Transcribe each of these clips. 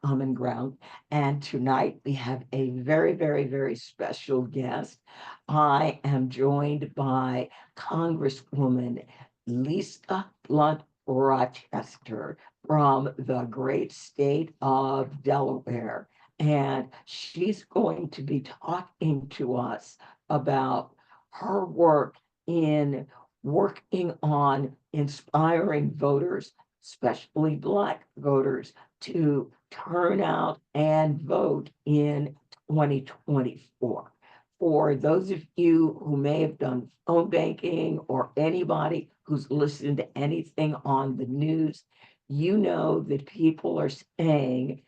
common ground. And tonight we have a very, very, very special guest. I am joined by Congresswoman Lisa Blunt Rochester from the great state of Delaware. And she's going to be talking to us about her work in working on inspiring voters, especially Black voters, to turn out and vote in 2024. For those of you who may have done phone banking or anybody who's listened to anything on the news, you know that people are saying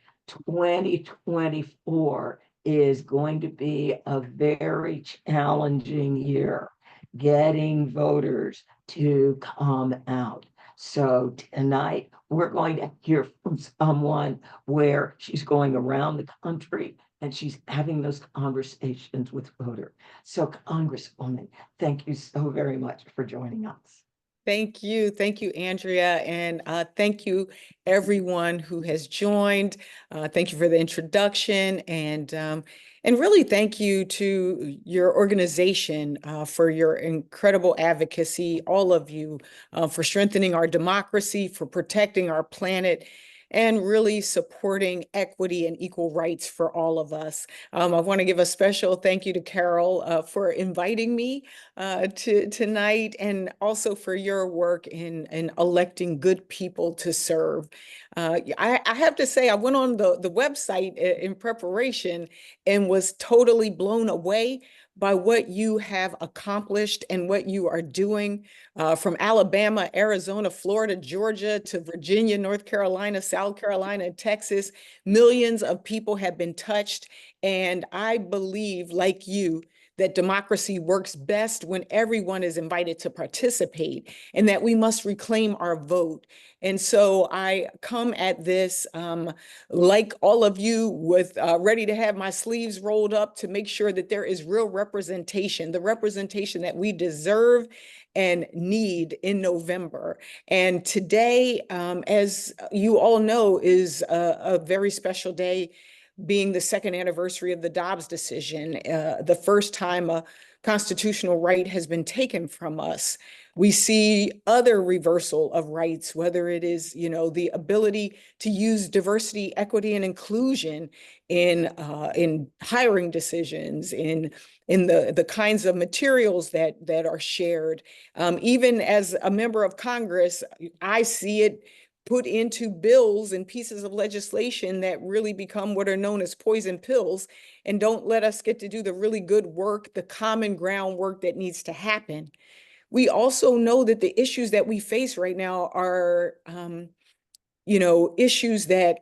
2024 is going to be a very challenging year getting voters to come out. So tonight we're going to hear from someone where she's going around the country and she's having those conversations with voters. So Congresswoman, thank you so very much for joining us. Thank you. Thank you, Andrea. And thank you, everyone who has joined. Thank you for the introduction. And really thank you to your organization for your incredible advocacy, all of you, for strengthening our democracy, for protecting our planet, and really supporting equity and equal rights for all of us. I want to give a special thank you to Carol for inviting me tonight, and also for your work in electing good people to serve. I have to say, I went on the website in preparation and was totally blown away by what you have accomplished and what you are doing from Alabama, Arizona, Florida, Georgia, to Virginia, North Carolina, South Carolina, and Texas. Millions of people have been touched. And I believe, like you, that democracy works best when everyone is invited to participate, and that we must reclaim our vote. And so I come at this, like all of you, with ready to have my sleeves rolled up to make sure that there is real representation, the representation that we deserve and need in November. And today, as you all know, is a very special day, being the second anniversary of the Dobbs decision, the first time a constitutional right has been taken from us. We see other reversal of rights, whether it is, the ability to use diversity, equity, and inclusion in hiring decisions, in the kinds of materials that are shared. Even as a member of Congress, I see it put into bills and pieces of legislation that really become what are known as poison pills and don't let us get to do the really good work, the common ground work that needs to happen. We also know that the issues that we face right now are, issues that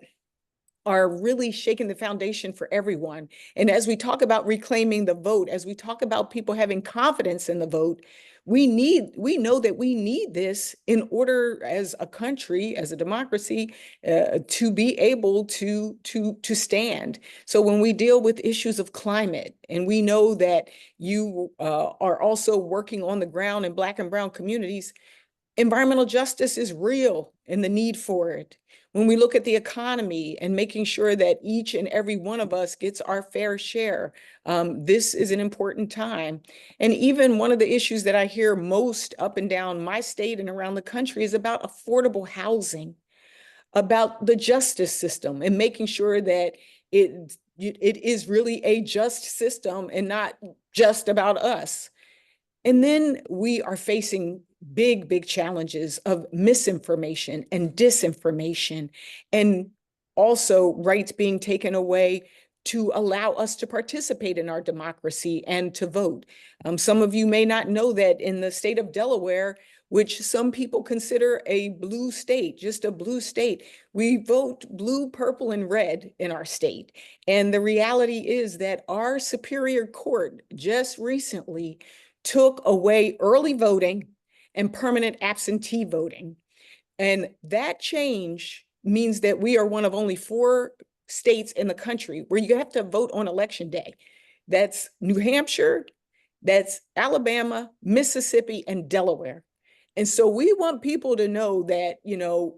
are really shaking the foundation for everyone. And as we talk about reclaiming the vote, as we talk about people having confidence in the vote, we know that we need this in order, as a country, as a democracy, to be able to stand. So when we deal with issues of climate, and we know that you are also working on the ground in Black and brown communities, environmental justice is real and the need for it. When we look at the economy and making sure that each and every one of us gets our fair share, this is an important time. And even one of the issues that I hear most up and down my state and around the country is about affordable housing, about the justice system, and making sure that it is really a just system and not just about us. And then we are facing big challenges of misinformation and disinformation, and also rights being taken away to allow us to participate in our democracy and to vote. Some of you may not know that in the state of Delaware, which some people consider a blue state, just a blue state, we vote blue, purple, and red in our state. And the reality is that our Superior Court just recently took away early voting and permanent absentee voting. And that change means that we are one of only 4 states in the country where you have to vote on election day. That's New Hampshire, that's Alabama, Mississippi, and Delaware. And so we want people to know that,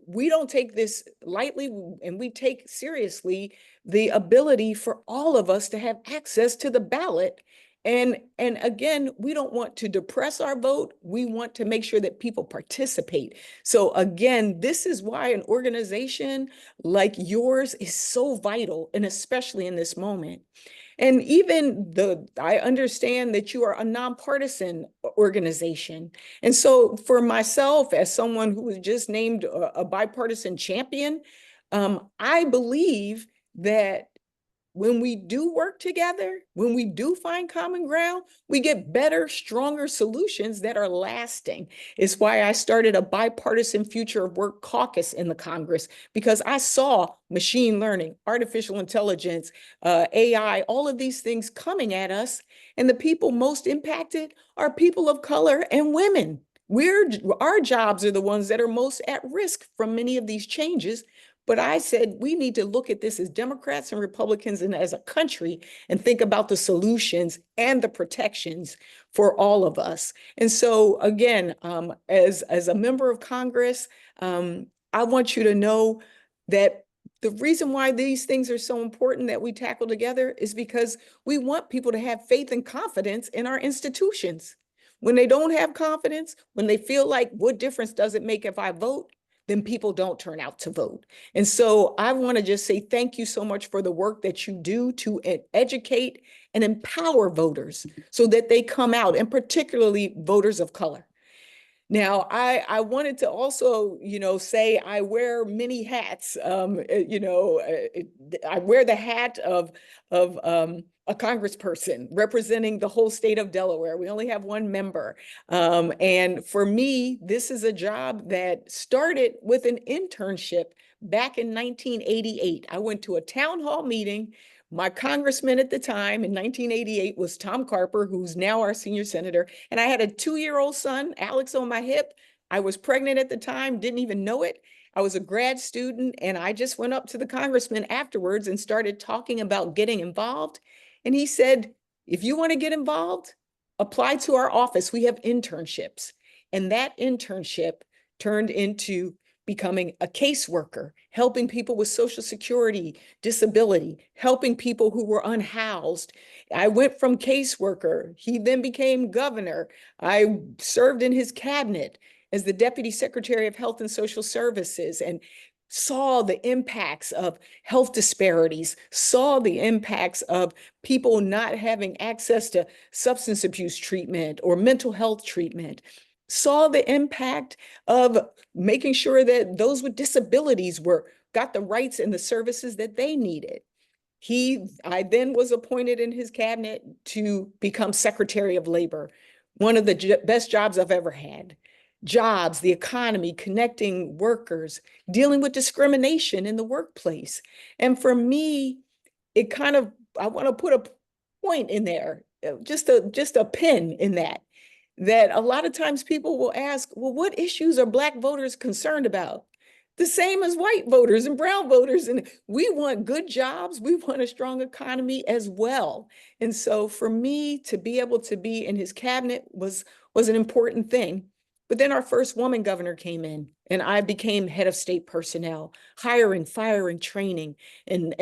we don't take this lightly, and we take seriously the ability for all of us to have access to the ballot. And again, we don't want to depress our vote. We want to make sure that people participate. So again, this is why an organization like yours is so vital, and especially in this moment. And I understand that you are a nonpartisan organization. And so for myself, as someone who was just named a bipartisan champion, I believe that when we do work together, when we do find common ground, we get better, stronger solutions that are lasting. It's why I started a bipartisan future of work caucus in the Congress, because I saw machine learning, artificial intelligence, AI, all of these things coming at us. And the people most impacted are people of color and women. Our jobs are the ones that are most at risk from many of these changes. But I said, we need to look at this as Democrats and Republicans and as a country and think about the solutions and the protections for all of us. And so again, as a member of Congress, I want you to know that the reason why these things are so important that we tackle together is because we want people to have faith and confidence in our institutions. When they don't have confidence, when they feel like, what difference does it make if I vote? Then people don't turn out to vote. And so I want to just say thank you so much for the work that you do to educate and empower voters so that they come out, and particularly voters of color. Now, I wanted to also, say I wear many hats. I wear the hat of a congressperson representing the whole state of Delaware. We only have one member. And for me, this is a job that started with an internship back in 1988. I went to a town hall meeting. My congressman at the time in 1988 was Tom Carper, who's now our senior senator. And I had a 2-year-old son, Alex, on my hip. I was pregnant at the time, didn't even know it. I was a grad student, and I just went up to the congressman afterwards and started talking about getting involved. And he said, if you want to get involved, apply to our office. We have internships. And that internship turned into becoming a caseworker, helping people with Social Security, disability, helping people who were unhoused. I went from caseworker. He then became governor. I served in his cabinet as the Deputy Secretary of Health and Social Services, and saw the impacts of health disparities, saw the impacts of people not having access to substance abuse treatment or mental health treatment, saw the impact of making sure that those with disabilities got the rights and the services that they needed. I then was appointed in his cabinet to become Secretary of Labor, one of the best jobs I've ever had. Jobs, the economy, connecting workers, dealing with discrimination in the workplace. And for me, I want to put a point in there, just a pin in that a lot of times people will ask, well, what issues are Black voters concerned about? The same as white voters and brown voters. And we want good jobs. We want a strong economy as well. And so for me to be able to be in his cabinet was an important thing. But then our first woman governor came in, and I became head of state personnel, hiring, firing, training, and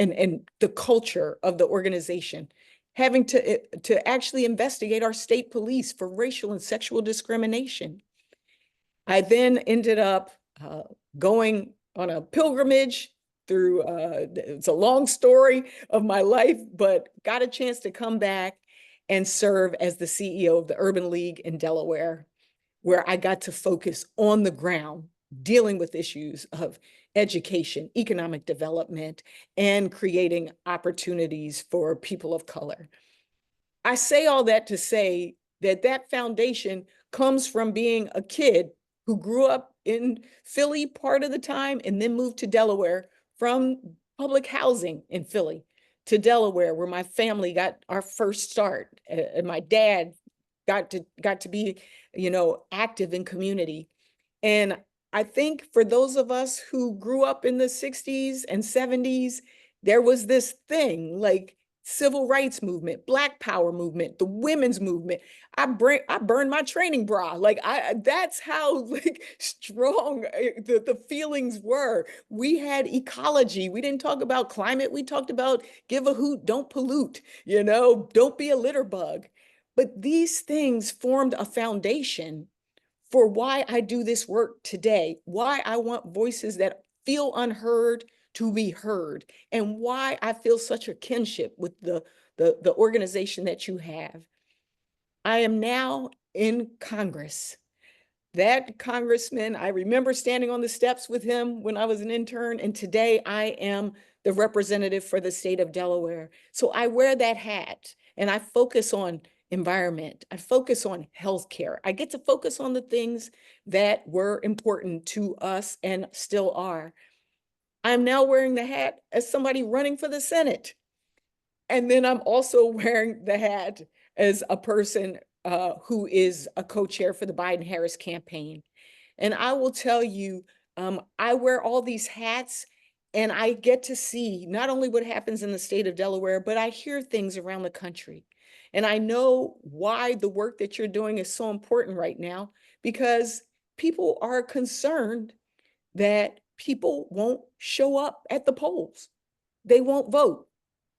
the culture of the organization, having to actually investigate our state police for racial and sexual discrimination. I then ended up going on a pilgrimage through, it's a long story of my life, but got a chance to come back and serve as the CEO of the Urban League in Delaware, where I got to focus on the ground, dealing with issues of education, economic development, and creating opportunities for people of color. I say all that to say that that foundation comes from being a kid who grew up in Philly part of the time and then moved to Delaware from public housing in Philly to Delaware, where my family got our first start. And my dad got to be, active in community. And I think for those of us who grew up in the 60s and 70s, there was this thing like, civil rights movement, Black Power movement, the women's movement. I burned my training bra. Like that's how like strong the feelings were. We had ecology. We didn't talk about climate. We talked about give a hoot, don't pollute, don't be a litter bug. But these things formed a foundation for why I do this work today, why I want voices that feel unheard to be heard, and why I feel such a kinship with the organization that you have. I am now in Congress. That congressman, I remember standing on the steps with him when I was an intern, and today I am the representative for the state of Delaware. So I wear that hat and I focus on environment. I focus on healthcare. I get to focus on the things that were important to us and still are. I'm now wearing the hat as somebody running for the Senate. And then I'm also wearing the hat as a person who is a co-chair for the Biden-Harris campaign. And I will tell you, I wear all these hats and I get to see not only what happens in the state of Delaware, but I hear things around the country. And I know why the work that you're doing is so important right now, because people are concerned that people won't show up at the polls. They won't vote.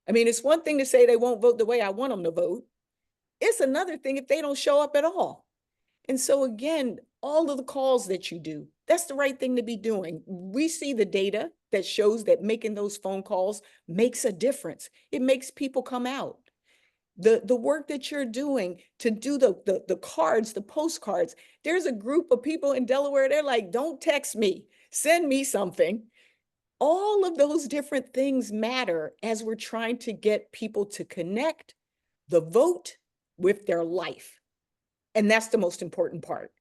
I mean, it's one thing to say they won't vote the way I want them to vote. It's another thing if they don't show up at all. And so again, all of the calls that you do, that's the right thing to be doing. We see the data that shows that making those phone calls makes a difference. It makes people come out. The work that you're doing to do the cards, the postcards, there's a group of people in Delaware, they're like, don't text me, send me something. All of those different things matter as we're trying to get people to connect the vote with their life. And that's the most important part.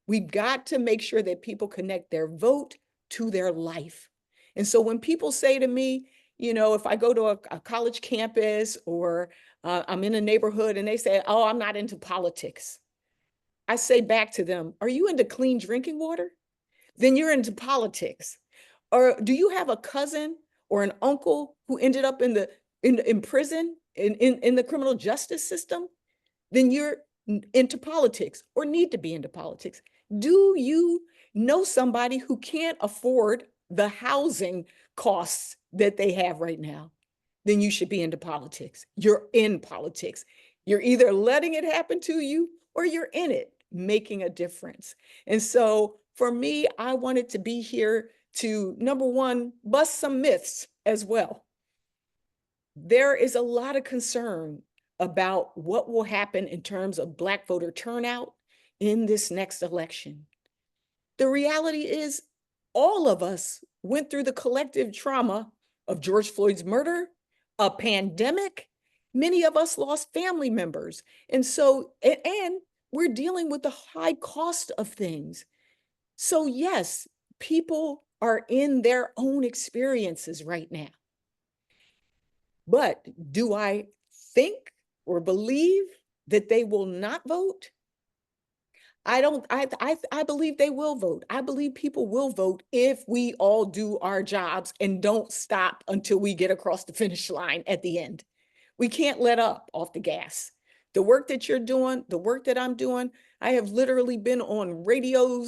We've got to make sure that people connect their vote to their life. And so when people say to me, if I go to a college campus or I'm in a neighborhood and they say, oh, I'm not into politics, I say back to them, are you into clean drinking water? Then you're into politics. Or do you have a cousin or an uncle who ended up in prison in the criminal justice system? Then you're into politics or need to be into politics. Do you know somebody who can't afford the housing costs that they have right now? Then you should be into politics. You're in politics. You're either letting it happen to you or you're in it, making a difference. And so for me, I wanted to be here to, number one, bust some myths as well. There is a lot of concern about what will happen in terms of Black voter turnout in this next election. The reality is all of us went through the collective trauma of George Floyd's murder, a pandemic. Many of us lost family members. And so, and we're dealing with the high cost of things. So yes, people are in their own experiences right now. But do I think or believe that they will not vote? I don't, I believe they will vote. I believe people will vote if we all do our jobs and don't stop until we get across the finish line at the end. We can't let up off the gas. The work that you're doing, the work that I'm doing, I have literally been on radio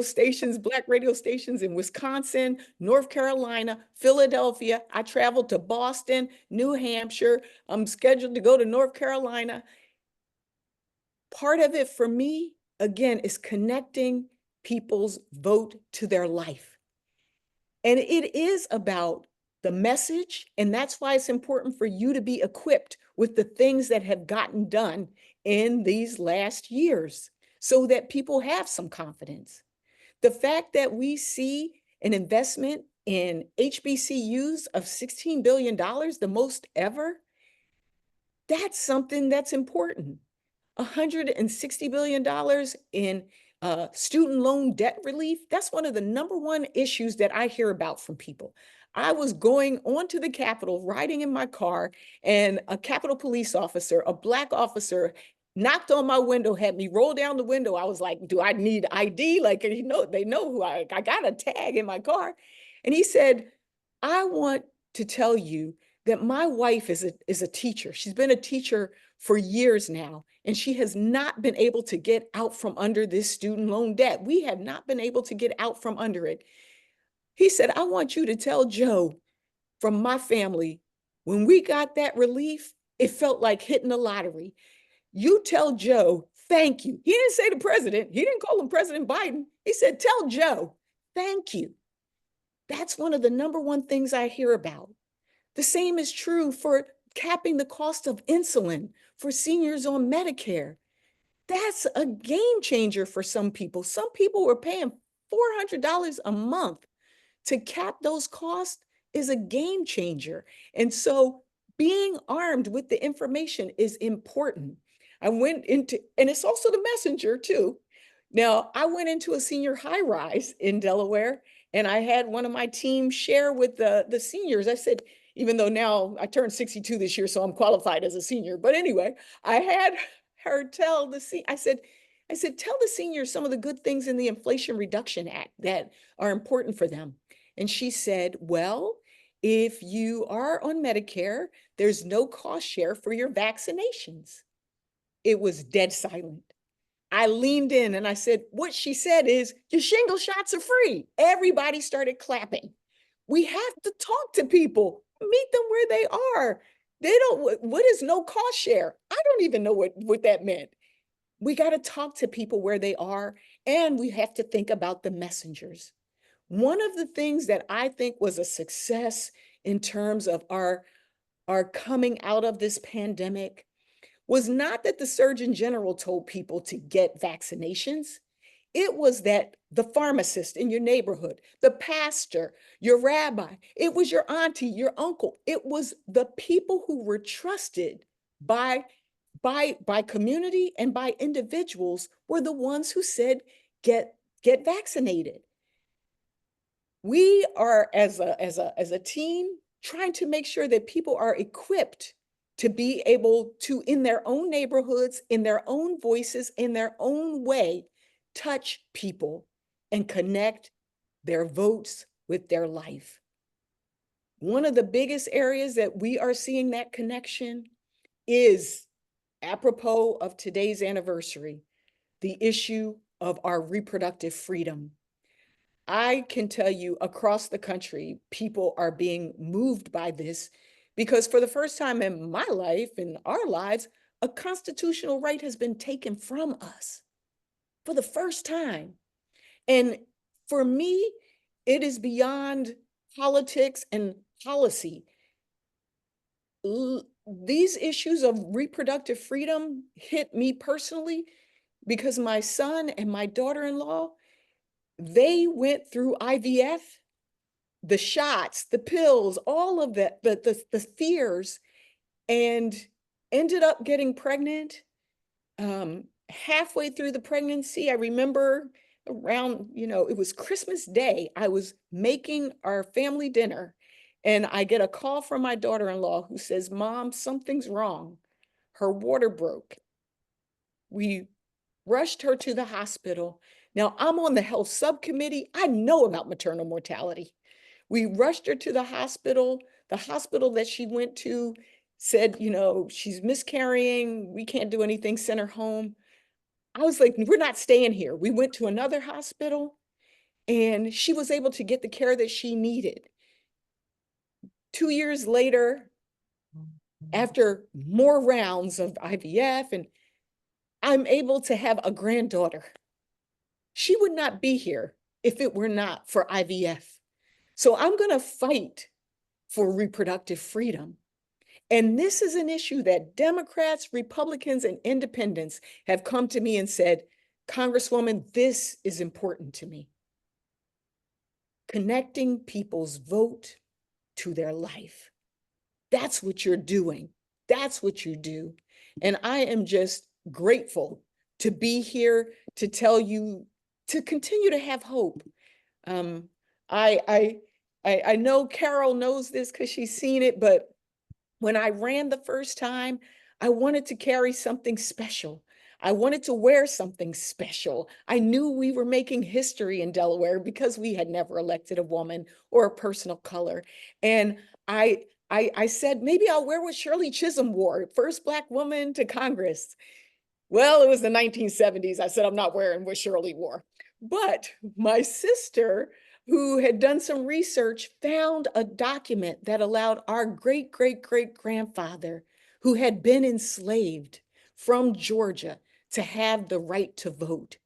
stations, Black radio stations in Wisconsin, North Carolina, Philadelphia. I traveled to Boston, New Hampshire. I'm scheduled to go to North Carolina. Part of it for me, again, is connecting people's vote to their life. And it is about the message. And that's why it's important for you to be equipped with the things that have gotten done in these last years so that people have some confidence. The fact that we see an investment in HBCUs of $16 billion, the most ever, that's something that's important. $160 billion in student loan debt relief. That's one of the number one issues that I hear about from people. I was going onto the Capitol, riding in my car, and a Capitol police officer, a Black officer, knocked on my window, had me roll down the window. I was like, do I need ID? Like, they know who I got a tag in my car. And he said, I want to tell you that my wife is a teacher. She's been a teacher for years now, and she has not been able to get out from under this student loan debt. We have not been able to get out from under it. He said, I want you to tell Joe from my family, when we got that relief, it felt like hitting the lottery. You tell Joe, thank you. He didn't say the president. He didn't call him President Biden. He said, tell Joe, thank you. That's one of the number one things I hear about. The same is true for capping the cost of insulin for seniors on Medicare. That's a game changer for some people. Some people were paying $400 a month. To cap those costs is a game changer. And so being armed with the information is important. I went into, and it's also the messenger too. Now, I went into a senior high rise in Delaware, and I had one of my team share with the seniors. I said, even though now I turned 62 this year, so I'm qualified as a senior. But anyway, I had her tell I said, tell the seniors some of the good things in the Inflation Reduction Act that are important for them. And she said, well, if you are on Medicare, there's no cost share for your vaccinations. It was dead silent. I leaned in and I said, what she said is, your shingle shots are free. Everybody started clapping. We have to talk to people, meet them where they are. They don't, what is no cost share? I don't even know what that meant. We got to talk to people where they are, and we have to think about the messengers. One of the things that I think was a success in terms of our coming out of this pandemic was not that the Surgeon General told people to get vaccinations. It was that the pharmacist in your neighborhood, the pastor, your rabbi, it was your auntie, your uncle. It was the people who were trusted by community and by individuals were the ones who said, get vaccinated. We are, as a team, trying to make sure that people are equipped to be able to, in their own neighborhoods, in their own voices, in their own way, touch people and connect their votes with their life. One of the biggest areas that we are seeing that connection is, apropos of today's anniversary, the issue of our reproductive freedom. I can tell you across the country, people are being moved by this because for the first time in my life, in our lives, a constitutional right has been taken from us for the first time. And for me, it is beyond politics and policy. These issues of reproductive freedom hit me personally because my son and my daughter-in-law, they went through IVF, the shots, the pills, all of that, the fears, and ended up getting pregnant. Halfway through the pregnancy, I remember around, it was Christmas Day, I was making our family dinner, and I get a call from my daughter-in-law who says, Mom, something's wrong. Her water broke. We rushed her to the hospital. Now, I'm on the health subcommittee. I know about maternal mortality. We rushed her to the hospital. The hospital that she went to said, she's miscarrying. We can't do anything, send her home. I was like, we're not staying here. We went to another hospital and she was able to get the care that she needed. 2 years later, after more rounds of IVF, and I'm able to have a granddaughter. She would not be here if it were not for IVF. So I'm going to fight for reproductive freedom. And this is an issue that Democrats, Republicans, and independents have come to me and said, Congresswoman, this is important to me. Connecting people's vote to their life. That's what you're doing. That's what you do. And I am just grateful to be here to tell you to continue to have hope. I know Carol knows this because she's seen it, but when I ran the first time, I wanted to carry something special. I wanted to wear something special. I knew we were making history in Delaware because we had never elected a woman or a person of color. And I I said, maybe I'll wear what Shirley Chisholm wore, first Black woman to Congress. Well, it was the 1970s. I said, I'm not wearing what Shirley wore. But my sister, who had done some research, found a document that allowed our great, great, great grandfather, who had been enslaved from Georgia, to have the right to vote.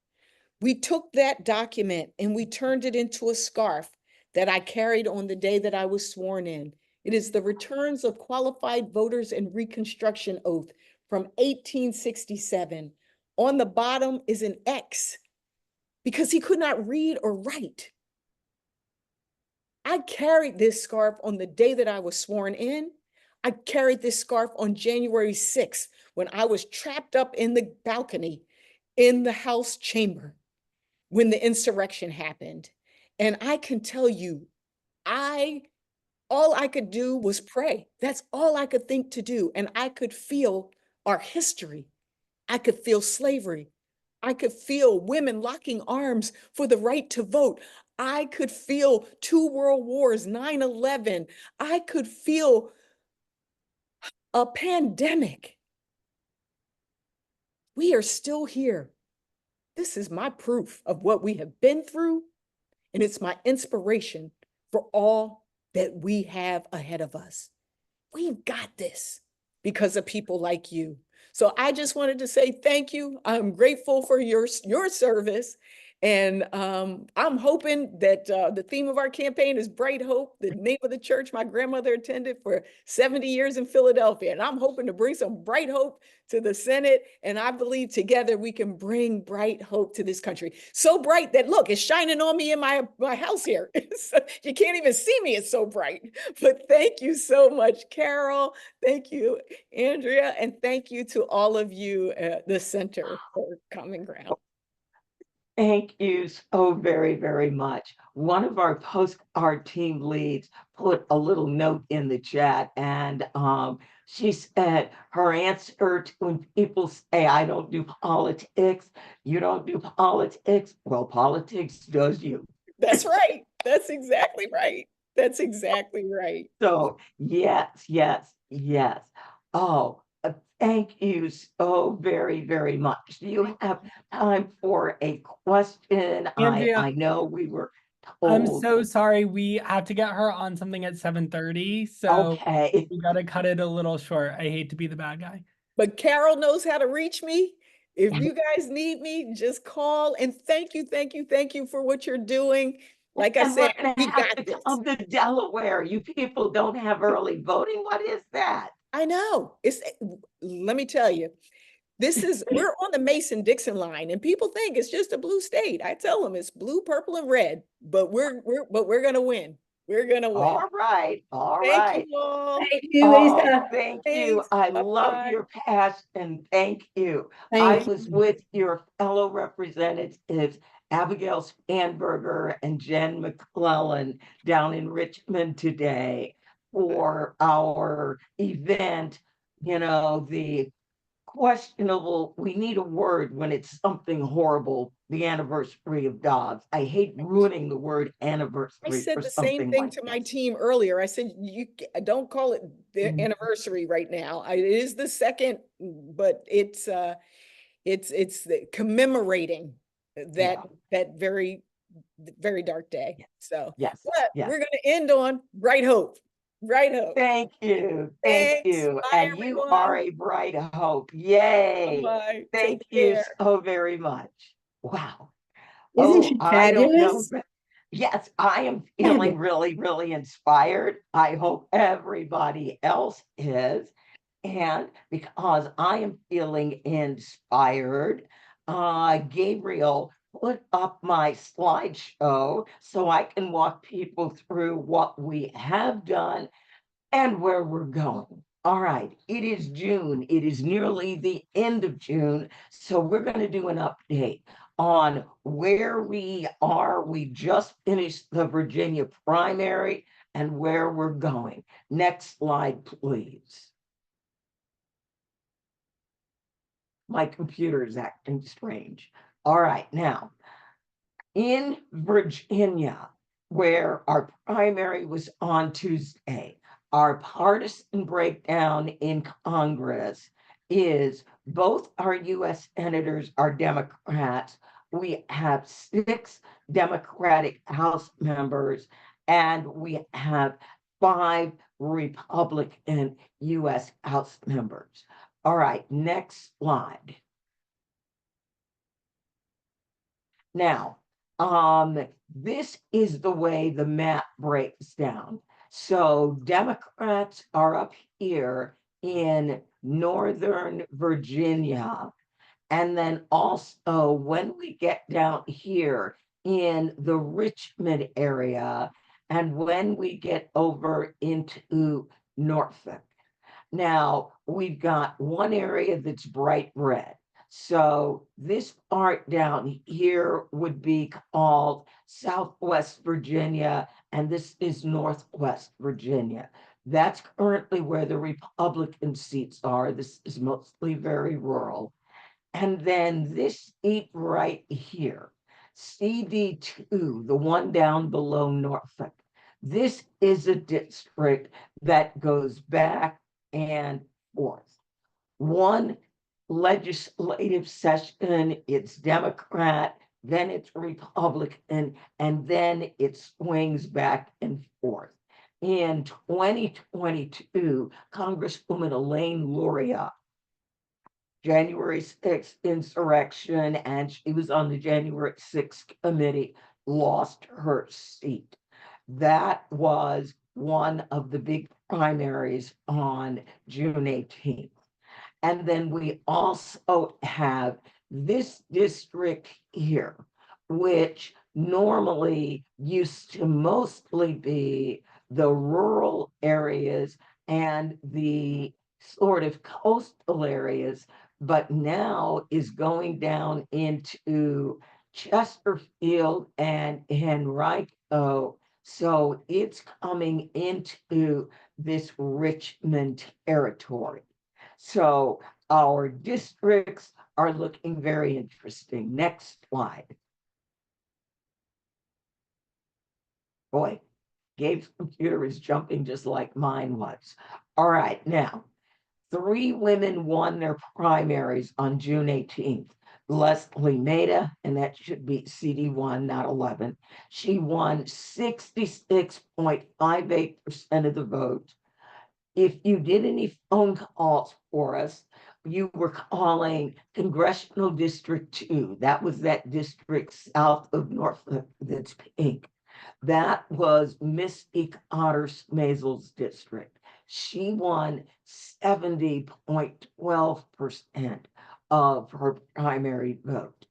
We took that document and we turned it into a scarf that I carried on the day that I was sworn in. It is the Returns of Qualified Voters and Reconstruction Oath from 1867. On the bottom is an X because he could not read or write. I carried this scarf on the day that I was sworn in. I carried this scarf on January 6th when I was trapped up in the balcony in the House chamber when the insurrection happened. And I can tell you, all I could do was pray. That's all I could think to do. And I could feel our history. I could feel slavery. I could feel women locking arms for the right to vote. I could feel two world wars, 9/11. I could feel a pandemic. We are still here. This is my proof of what we have been through, and it's my inspiration for all that we have ahead of us. We've got this because of people like you. So I just wanted to say thank you. I'm grateful for your service. And I'm hoping that the theme of our campaign is Bright Hope, the name of the church my grandmother attended for 70 years in Philadelphia. And I'm hoping to bring some bright hope to the Senate. And I believe together we can bring bright hope to this country. So bright that, look, it's shining on me in my house here. You can't even see me. It's so bright. But thank you so much, Carol. Thank you, Andrea. And thank you to all of you at the Center for Common Ground. Thank you so very, very much. One of our team leads put a little note in the chat, and she said her answer to when people say, I don't do politics, you don't do politics. Well, politics does you. That's right. That's exactly right. That's exactly right. So, yes, yes, yes. Oh, thank you so very, very much. Do you have time for a question? Andrea, I know we were I'm told. so sorry. We have to get her on something at 7:30, so Okay. we gotta cut it a little short. I hate to be the bad guy. But Carol knows how to reach me. If you guys need me, just call. And thank you, thank you, thank you for what you're doing. Like I And we're said, going to we have got to this. come to Delaware. You people don't have early voting. What is that? I know. Let me tell you, we're on the Mason-Dixon line, and people think it's just a blue state. I tell them it's blue, purple, and red, but we're gonna win. We're gonna win. All right. All Thank right. you all. Thank you, Oh, Lisa. thank you. Thanks. I love Bye-bye. your passion. Thank you. I Thank was you. with your fellow representatives, Abigail Spanberger and Jen McClellan, down in Richmond today for our event. The questionable, we need a word when it's something horrible, the anniversary of Dobbs. I hate ruining the word I anniversary for said the same something thing like to my this. team earlier. I said, don't call it the Mm. anniversary right now. It is the second, but it's commemorating that Yeah. that very very dark day. Yes. So, Yes. but Yes. we're gonna end on bright hope. Bright hope. Thank you. Thank Thanks. you. Bye, And you are everyone. a bright hope. Yay. Bye. Thank Take you care. so very much. Wow. Isn't Oh, she I don't know. fabulous? But yes, I am feeling Fabulous. really, really inspired. I hope everybody else is. And because I am feeling inspired, Gabriel put up my slideshow so I can walk people through what we have done and where we're going. All right, it is June. It is nearly the end of June. So we're going to do an update on where we are. We just finished the Virginia primary and where we're going. Next slide, please. My computer is acting strange. All right, now in Virginia, where our primary was on Tuesday, Our partisan breakdown in Congress is both our US senators are Democrats. We have 6 Democratic House members, and we have 5 Republican US House members. All right, next slide. Now, this is the way the map breaks down. So Democrats are up here in Northern Virginia. And then also when we get down here in the Richmond area, and when we get over into Norfolk. Now, we've got one area that's bright red. So this part down here would be called Southwest Virginia, and this is Northwest Virginia. That's currently where the Republican seats are. This is mostly very rural. And then this seat right here, CD2, the one down below Norfolk. This is a district that goes back and forth. One legislative session, it's Democrat, then it's Republican, and then it swings back and forth. In 2022, Congresswoman Elaine Luria, January 6th insurrection, and she was on the January 6th committee, lost her seat. That was one of the big primaries on June 18th. And then we also have this district here, which normally used to mostly be the rural areas and the sort of coastal areas, but now is going down into Chesterfield and Henrico. So it's coming into this Richmond territory. So our districts are looking very interesting. Next slide. Boy, Gabe's computer is jumping just like mine was. All right, now, 3 women won their primaries on June 18th. Leslie Maida, and that should be CD1, not 11. She won 66.58% of the vote. If you did any phone calls for us, you were calling Congressional District 2. That was that district south of Norfolk that's pink. That was Misty Otter Smazel's district. She won 70.12% of her primary vote.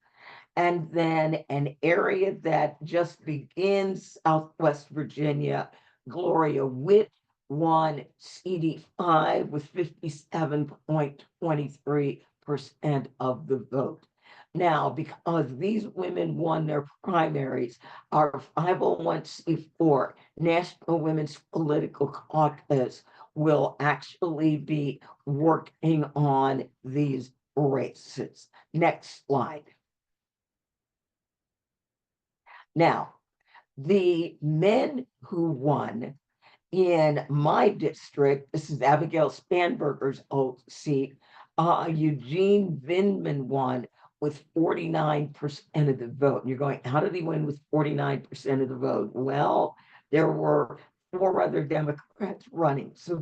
And then an area that just begins Southwest Virginia, Gloria Witt won CD5 with 57.23% of the vote. Now, because these women won their primaries, our 501c4 National Women's Political Caucus will actually be working on these races. Next slide. Now, the men who won in my district, this is Abigail Spanberger's old seat, Eugene Vindman won with 49% of the vote. And you're going, how did he win with 49% of the vote? Well, there were 4 other Democrats running. So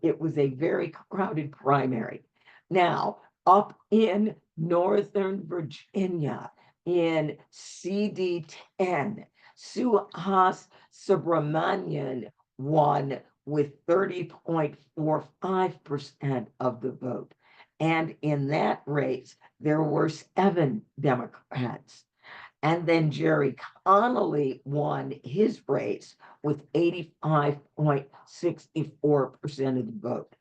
it was a very crowded primary. Now, up in Northern Virginia, in CD10, Suhas Subramanian won with 30.45% of the vote. And in that race, there were 7 Democrats. And then Jerry Connolly won his race with 85.64% of the vote.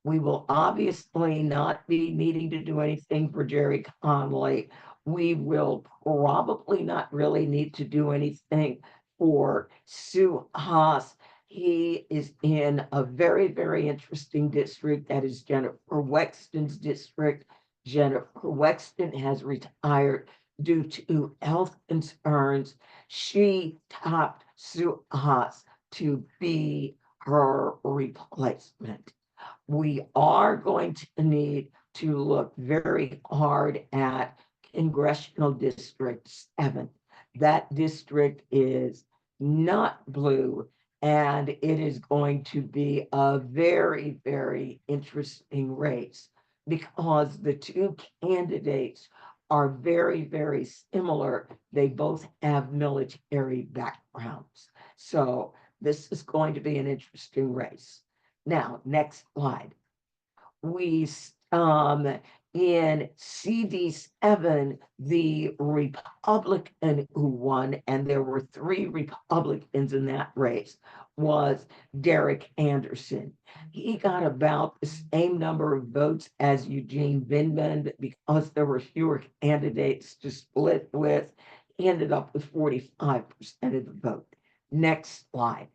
We will obviously not be needing to do anything for Jerry Connolly. We will probably not really need to do anything for Sue Haas. He is in a very, very interesting district. That is Jennifer Wexton's district. Jennifer Wexton has retired due to health concerns. She topped Sue Haas to be her replacement. We are going to need to look very hard at Congressional District 7. That district is not blue, and it is going to be a very, very interesting race because the two candidates are very, very similar. They both have military backgrounds. So this is going to be an interesting race. Now, next slide. We in CD7, the Republican who won, and there were 3 Republicans in that race, was Derek Anderson. He got about the same number of votes as Eugene Vindman, but because there were fewer candidates to split with, he ended up with 45% of the vote. Next slide.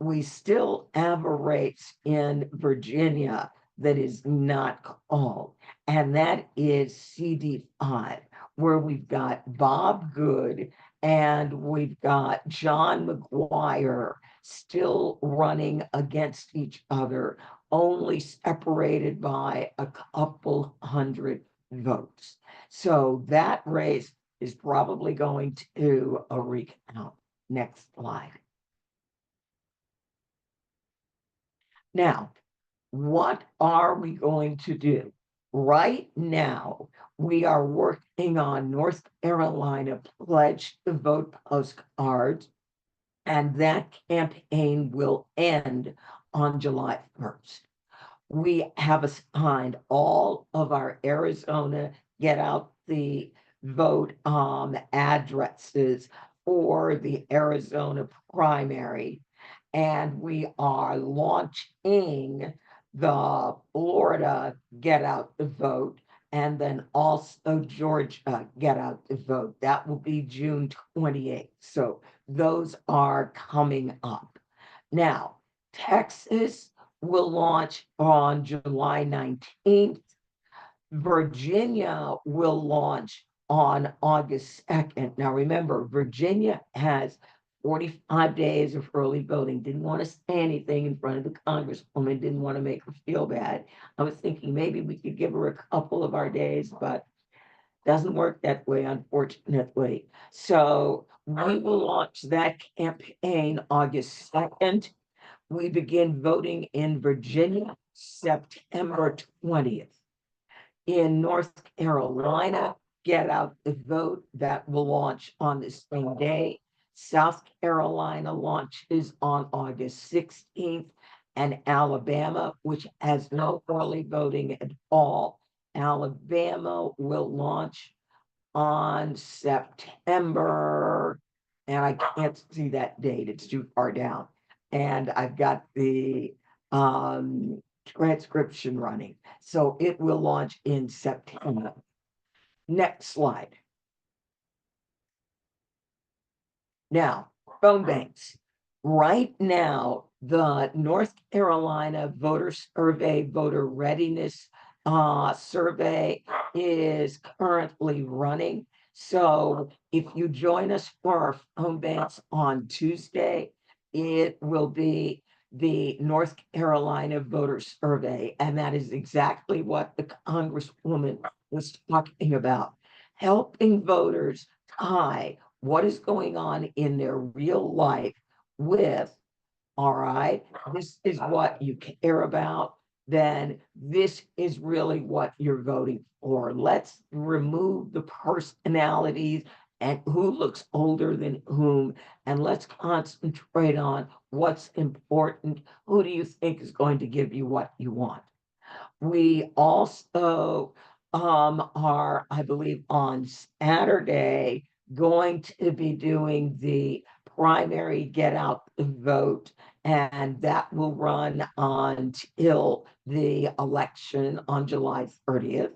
We still have a race in Virginia that is not called, and that is CD5, where we've got Bob Good and we've got John McGuire still running against each other, only separated by a couple hundred votes. So that race is probably going to a recount. Next slide. Now, what are we going to do? Right now, we are working on North Carolina Pledge to Vote postcards, and that campaign will end on July 1st. We have assigned all of our Arizona Get Out the Vote addresses for the Arizona primary, and we are launching the Florida Get Out the Vote, and then also Georgia Get Out the Vote. That will be June 28th. So those are coming up. Now, Texas will launch on July 19th. Virginia will launch on August 2nd. Now, remember, Virginia has 45 days of early voting. Didn't want to say anything in front of the Congresswoman, didn't want to make her feel bad. I was thinking maybe we could give her a couple of our days, but doesn't work that way, unfortunately. So we will launch that campaign August 2nd. We begin voting in Virginia September 20th. In North Carolina, Get Out the Vote, that will launch on the same day. South Carolina launches on August 16th, and Alabama, which has no early voting at all, Alabama will launch on September, and I can't see that date, it's too far down. And I've got the transcription running. So it will launch in September. Next slide. Now, phone banks. Right now, the North Carolina voter survey, voter readiness survey is currently running. So if you join us for our phone banks on Tuesday, it will be the North Carolina voter survey. And that is exactly what the Congresswoman was talking about, helping voters tie what is going on in their real life with, all right, this is what you care about, then this is really what you're voting for. Let's remove the personalities and who looks older than whom, and let's concentrate on what's important. Who do you think is going to give you what you want? We also are, I believe, on Saturday going to be doing the primary Get Out the Vote, and that will run until the election on July 30th.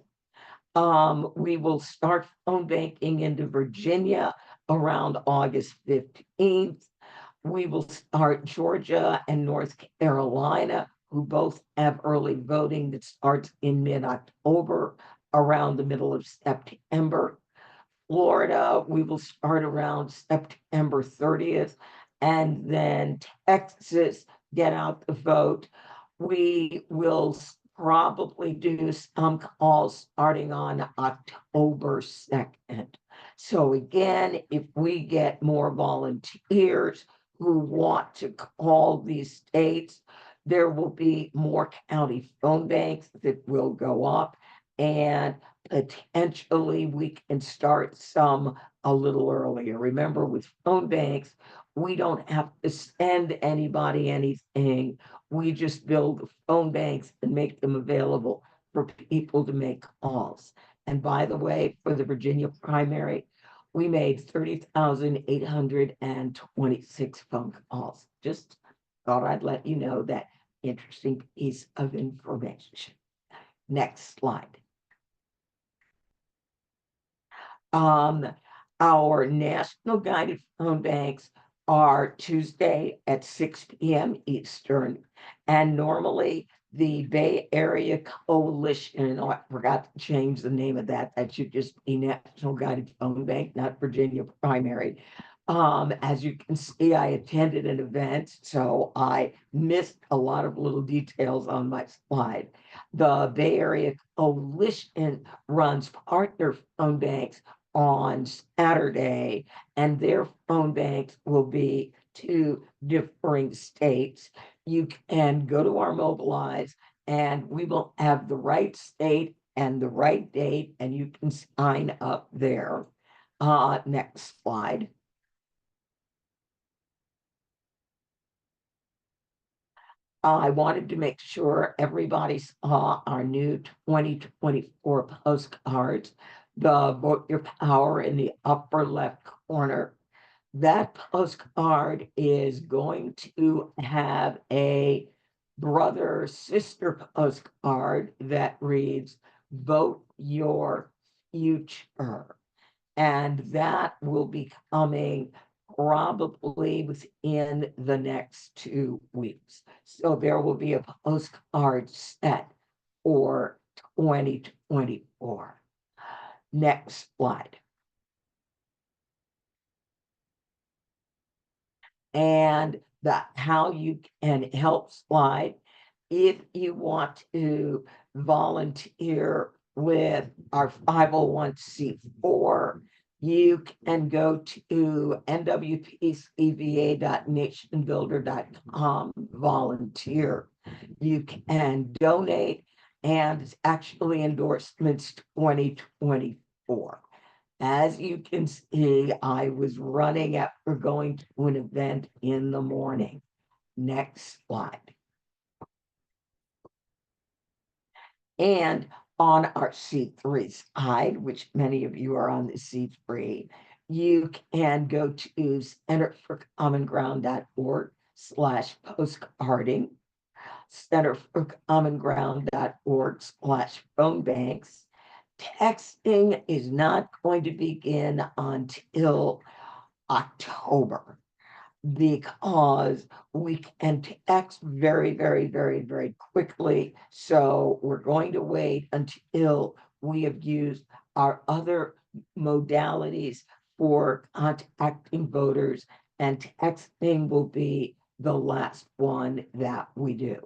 We will start phone banking into Virginia around August 15th. We will start Georgia and North Carolina, who both have early voting that starts in mid-October, around the middle of September. Florida, we will start around September 30th. And then Texas, get out the vote. We will probably do some calls starting on October 2nd. So again, if we get more volunteers who want to call these states, there will be more county phone banks that will go up, and potentially we can start some a little earlier. Remember, with phone banks, we don't have to send anybody anything. We just build the phone banks and make them available for people to make calls. And by the way, for the Virginia primary, we made 30,826 phone calls. Just thought I'd let you know that interesting piece of information. Next slide. Um, our national guided phone banks are Tuesday at 6 p.m. Eastern. And normally the Bay Area Coalition, oh, I forgot to change the name of that. That should just be National Guided Phone Bank, not Virginia Primary. As you can see, I attended an event, so I missed a lot of little details on my slide. The Bay Area Coalition runs partner phone banks on Saturday, and their phone banks will be to differing states. You can go to our Mobilize, and we will have the right state and the right date, and you can sign up there. Next slide. I wanted to make sure everybody saw our new 2024 postcards, the Vote Your Power in the upper left corner. That postcard is going to have a brother sister postcard that reads, Vote Your Future. And that will be coming probably within the next 2 weeks. So there will be a postcard set for 2024. Next slide. And the how you can help slide. If you want to volunteer with our 501c4, you can go to nwpcva.nationbuilder.com, volunteer. You can donate, and it's actually endorsements 2024. As you can see, I was running after going to an event in the morning. Next slide. And on our C3 side, which many of you are on the C3, you can go to centerforcommonground.org/postcarding, centerforcommonground.org/phone banks. Texting is not going to begin until October, because we can text very, very, very, very quickly. So we're going to wait until we have used our other modalities for contacting voters, and texting will be the last one that we do.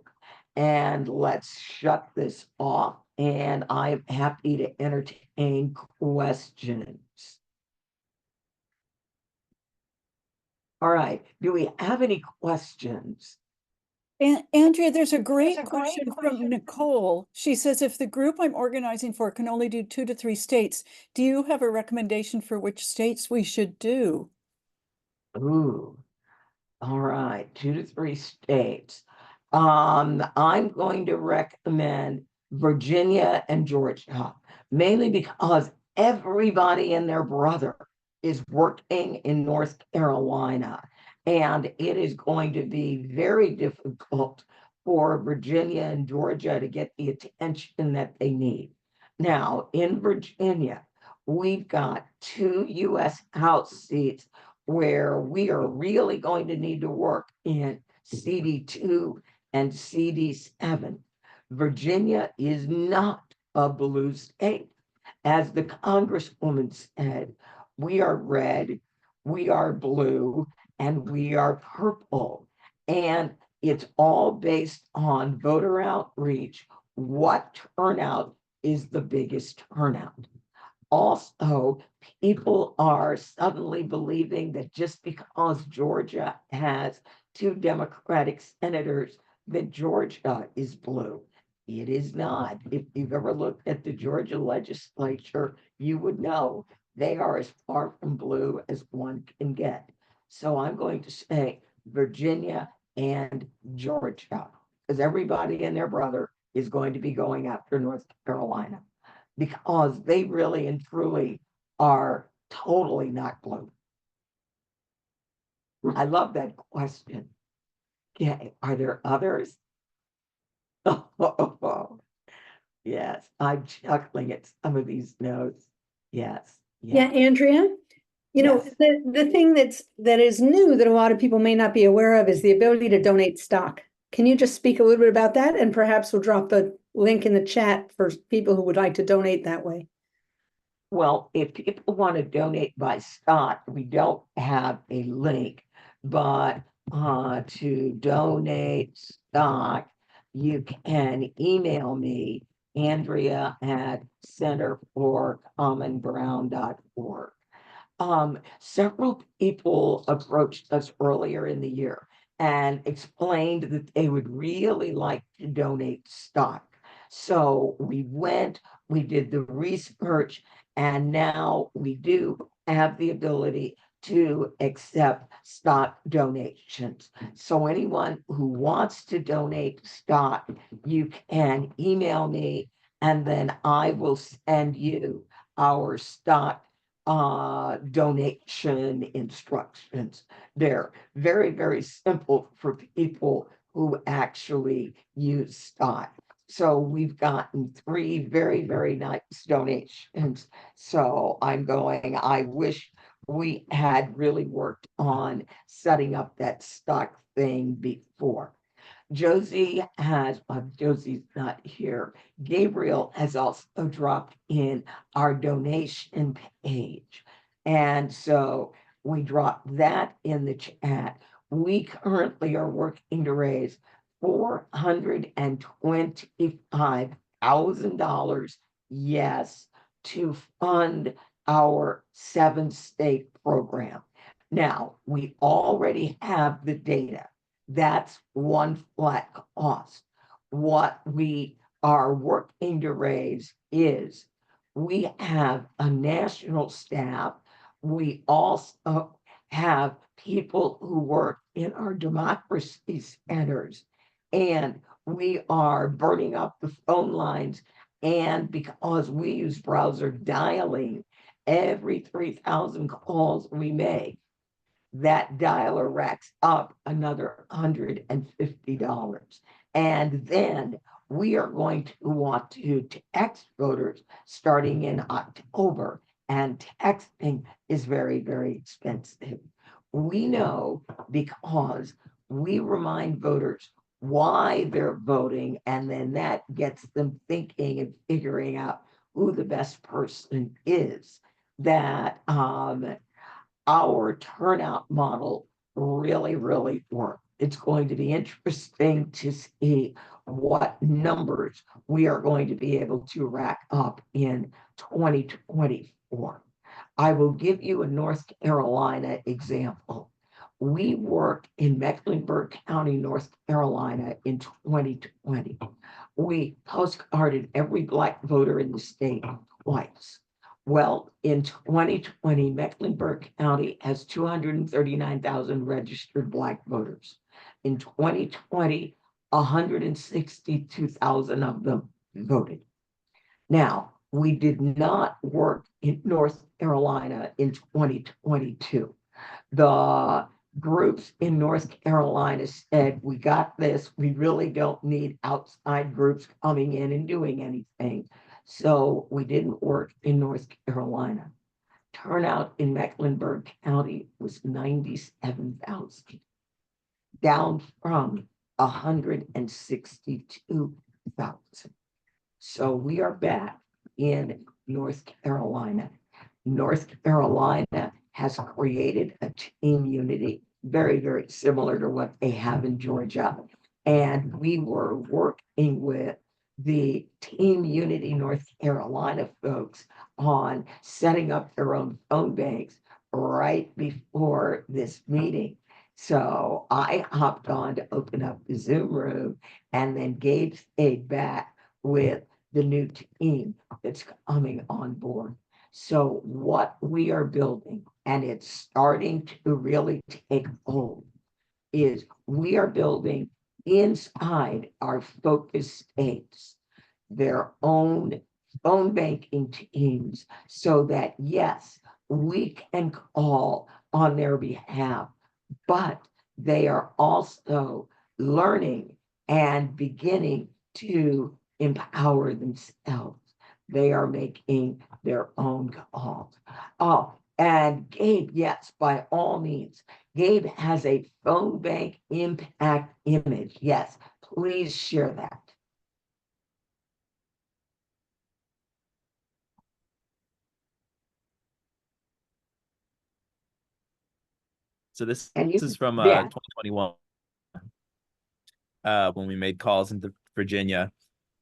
And let's shut this off, and I'm happy to entertain questions. All right, do we have any questions? And Andrea, there's a great question from Nicole. She says, if the group I'm organizing for can only do 2 to 3 states, do you have a recommendation for which states we should do? Ooh, all right, 2 to 3 states. I'm going to recommend Virginia and Georgia, mainly because everybody and their brother is working in North Carolina, and it is going to be very difficult for Virginia and Georgia to get the attention that they need. Now, in Virginia, we've got 2 US House seats where we are really going to need to work in CD2 and CD7. Virginia is not a blue state. As the Congresswoman said, we are red, we are blue, and we are purple. And it's all based on voter outreach. What turnout is the biggest turnout? Also, people are suddenly believing that just because Georgia has 2 Democratic senators, that Georgia is blue. It is not. If you've ever looked at the Georgia legislature, you would know they are as far from blue as one can get. So I'm going to say Virginia and Georgia, because everybody and their brother is going to be going after North Carolina because they really and truly are totally not blue. I love that question. Okay, are there others? Oh, yes, I'm chuckling at some of these notes. Yes, Yeah, yes, Andrea, you know, yes. the thing that is new that a lot of people may not be aware of is the ability to donate stock. Can you just speak a little bit about that? And perhaps we'll drop the link in the chat for people who would like to donate that way. Well, if people want to donate by stock, we don't have a link, but to donate stock, you can email me, Andrea at centerforcommonground.org. Several people approached us earlier in the year and explained that they would really like to donate stock. So we went, we did the research, and now we do have the ability to accept stock donations. So anyone who wants to donate stock, you can email me, and then I will send you our stock donation instructions. They're very, very simple for people who actually use stock. So we've gotten 3 very, very nice donations. So I wish we had really worked on setting up that stock thing before. Josie's not here. Gabriel has also dropped in our donation page. And so we dropped that in the chat. We currently are working to raise $425,000, yes, to fund our 7-state program. Now, we already have the data. That's one flat cost. What we are working to raise is we have a national staff. We also have people who work in our democracy centers, and we are burning up the phone lines. And because we use browser dialing, every 3,000 calls we make, that dialer racks up another $150. And then we are going to want to text voters starting in October, and texting is very, very expensive. We know because we remind voters why they're voting, and then that gets them thinking and figuring out who the best person is, that our turnout model really, really work. It's going to be interesting to see what numbers we are going to be able to rack up in 2024. I will give you a North Carolina example. We worked in Mecklenburg County, North Carolina in 2020. We postcarded every Black voter in the state twice. Well, in 2020, Mecklenburg County has 239,000 registered Black voters. In 2020, 162,000 of them voted. Now, we did not work in North Carolina in 2022. The groups in North Carolina said, we got this. We really don't need outside groups coming in and doing anything. So we didn't work in North Carolina. Turnout in Mecklenburg County was 97,000, down from 162,000. So we are back in North Carolina. North Carolina has created a team unity. very, very similar to what they have in Georgia. And we were working with the Team Unity North Carolina folks on setting up their own phone banks right before this meeting. So I hopped on to open up the Zoom room, and then Gabe stayed back with the new team that's coming on board. So what we are building, and it's starting to really take hold, is we are building inside our focus states their own phone banking teams, so that yes, we can call on their behalf, but they are also learning and beginning to empower themselves. They are making their own calls. Oh, and Gabe, yes, by all means, Gabe has a phone bank impact image. Yes, please share that. So this And you, is from yeah, 2021 when we made calls into Virginia,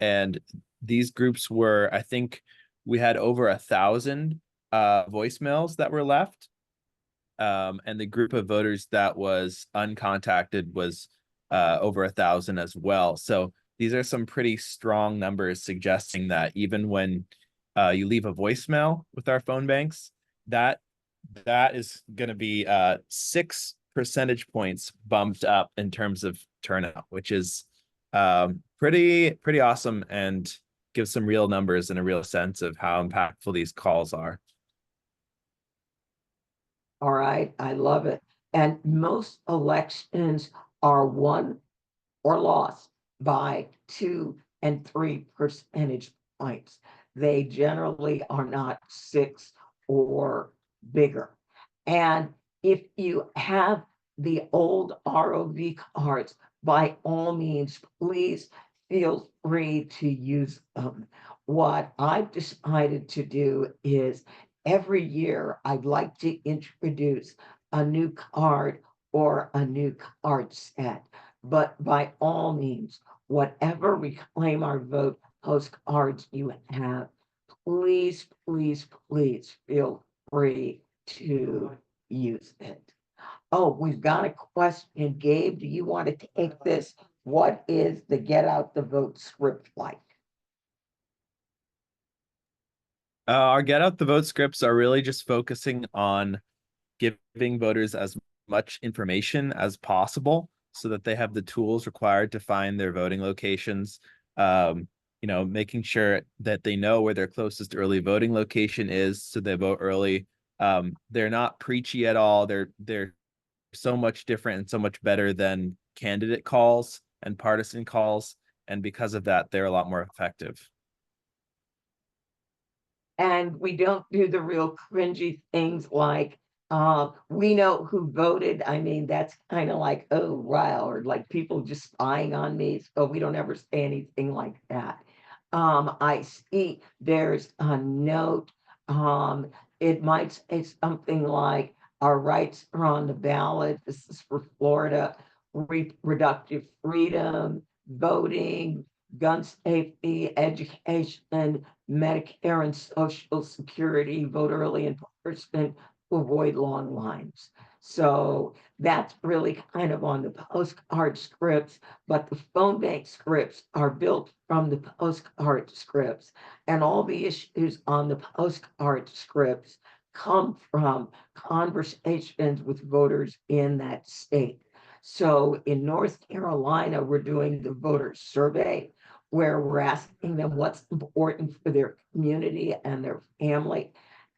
and these groups were, I think we had over 1,000 voicemails that were left, and the group of voters that was uncontacted was over 1,000 as well. So these are some pretty strong numbers suggesting that even when you leave a voicemail with our phone banks, that is going to be 6 percentage points bumped up in terms of turnout, which is pretty awesome, and gives some real numbers and a real sense of how impactful these calls are. all right, I love it. And most elections are won or lost by 2 and 3 percentage points. They generally are not 6 or bigger. And if you have the old ROV cards, by all means, please feel free to use them. What I've decided to do is every year I'd like to introduce a new card or a new card set. But by all means, whatever Reclaim Our Vote postcards you have, please, please, please feel free to use it. Oh, we've got a question. Gabe, do you want to take this? What is the Get Out the Vote script like? Our Get Out the Vote scripts are really just focusing on giving voters as much information as possible so that they have the tools required to find their voting locations. Making sure that they know where their closest early voting location is so they vote early. They're not preachy at all. They're so much different and so much better than candidate calls and partisan calls. And because of that, they're a lot more effective. And we don't do the real cringy things like we know who voted. I mean, that's kind of like, oh wow, or like people just spying on me. So we don't ever say anything like that. I see there's a note. It might say something like our rights are on the ballot. This is for Florida. Reproductive freedom, voting, gun safety, education, Medicare and Social Security, vote early enforcement to avoid long lines. So that's really kind of on the postcard scripts, but the phone bank scripts are built from the postcard scripts, and all the issues on the postcard scripts come from conversations with voters in that state. So in North Carolina, we're doing the voter survey, where we're asking them what's important for their community and their family.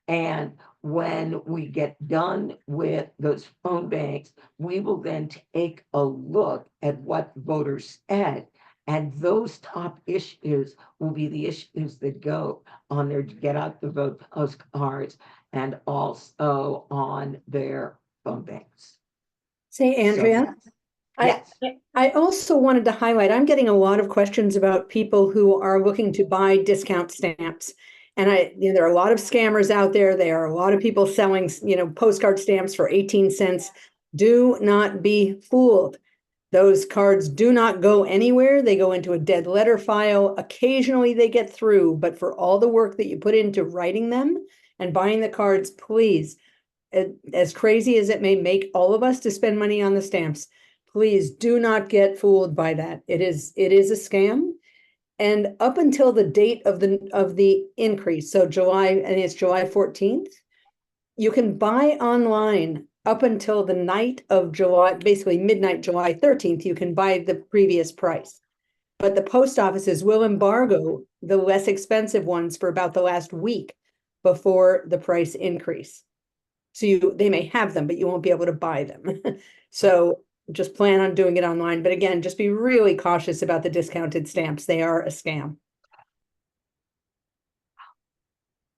And when we get done with those phone banks, we will then take a look at what voters said. And those top issues will be the issues that go on their Get Out the Vote postcards and also on their phone banks. Say, Andrea. Yes. I also wanted to highlight, I'm getting a lot of questions about people who are looking to buy discount stamps. And there are a lot of scammers out there. There are a lot of people selling, postcard stamps for 18 cents. Do not be fooled. Those cards do not go anywhere. They go into a dead letter file. Occasionally they get through, but for all the work that you put into writing them and buying the cards, please, as crazy as it may make all of us to spend money on the stamps, please do not get fooled by that. It is a scam. And up until the date of the increase, so July, I think it's July 14th, you can buy online up until the night of July, basically midnight, July 13th, you can buy the previous price. But the post offices will embargo the less expensive ones for about the last week before the price increase. So they may have them, but you won't be able to buy them. So just plan on doing it online. But again, just be really cautious about the discounted stamps. They are a scam.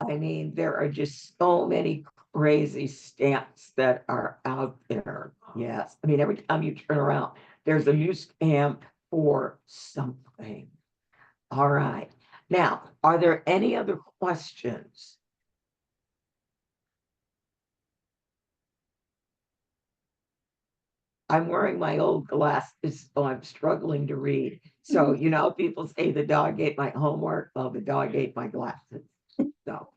I mean, there are just so many crazy stamps that are out there. Yes. I mean, every time you turn around, there's a new scam for something. All right. Now, are there any other questions? I'm wearing my old glasses, so I'm struggling to read. So, you know, people say the dog ate my homework. Well, the dog ate my glasses. So,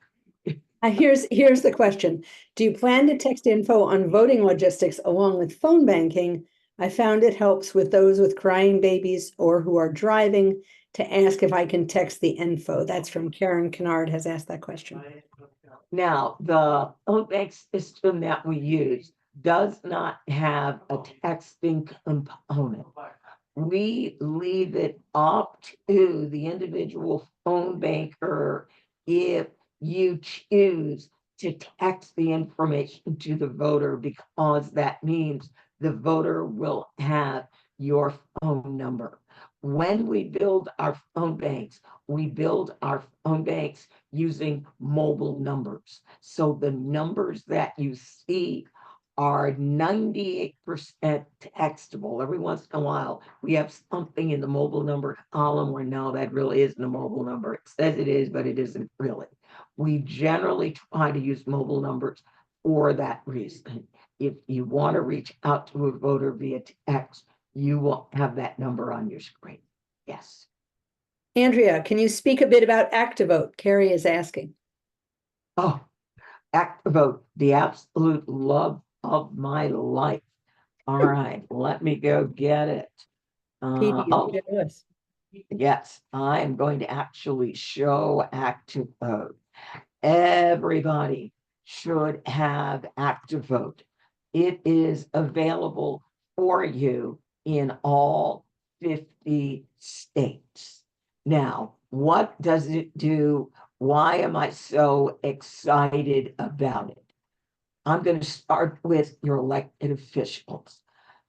Here's the question. Do you plan to text info on voting logistics along with phone banking? I found it helps with those with crying babies or who are driving to ask if I can text the info. That's from Karen Kennard has asked that question. now, the phone bank system that we use does not have a texting component. We leave it up to the individual phone banker if you choose to text the information to the voter, because that means the voter will have your phone number. When we build our phone banks, we build our phone banks using mobile numbers. So the numbers that you see are 98% textable. Every once in a while, we have something in the mobile number column where no, that really isn't a mobile number. It says it is, but it isn't really. We generally try to use mobile numbers for that reason. If you want to reach out to a voter via text, you will have that number on your screen. Yes. Andrea, can you speak a bit about ActiVote? Carrie is asking. Oh, ActiVote, the absolute love of my life. All right, let me go get it. Petey, Oh, jealous. yes, I'm going to actually show ActiVote. Everybody should have ActiVote. It is available for you in all 50 states. Now, what does it do? Why am I so excited about it? I'm going to start with your elected officials.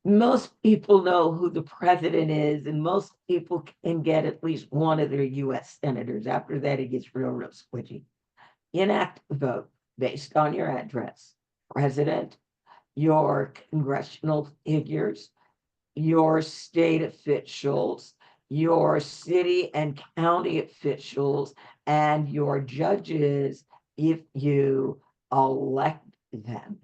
Most people know who the president is, and most people can get at least one of their US senators. After that, it gets real squidgy. Enact a vote based on your address, president, your congressional figures, your state officials, your city and county officials, and your judges if you elect them.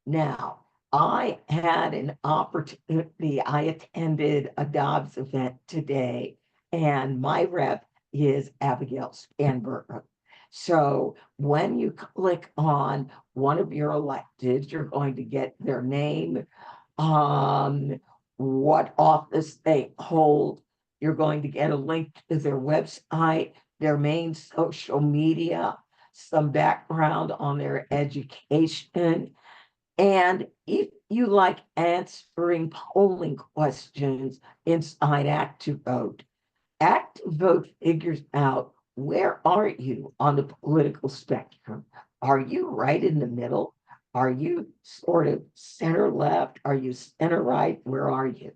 Now, I had an opportunity. I attended a Dobbs event today, and my rep is Abigail Spanberger. So when you click on one of your electeds, you're going to get their name, what office they hold. You're going to get a link to their website, their main social media, some background on their education. And if you like answering polling questions inside ActiVote, ActiVote figures out where are you on the political spectrum? Are you right in the middle? Are you sort of center left? Are you center right? Where are you?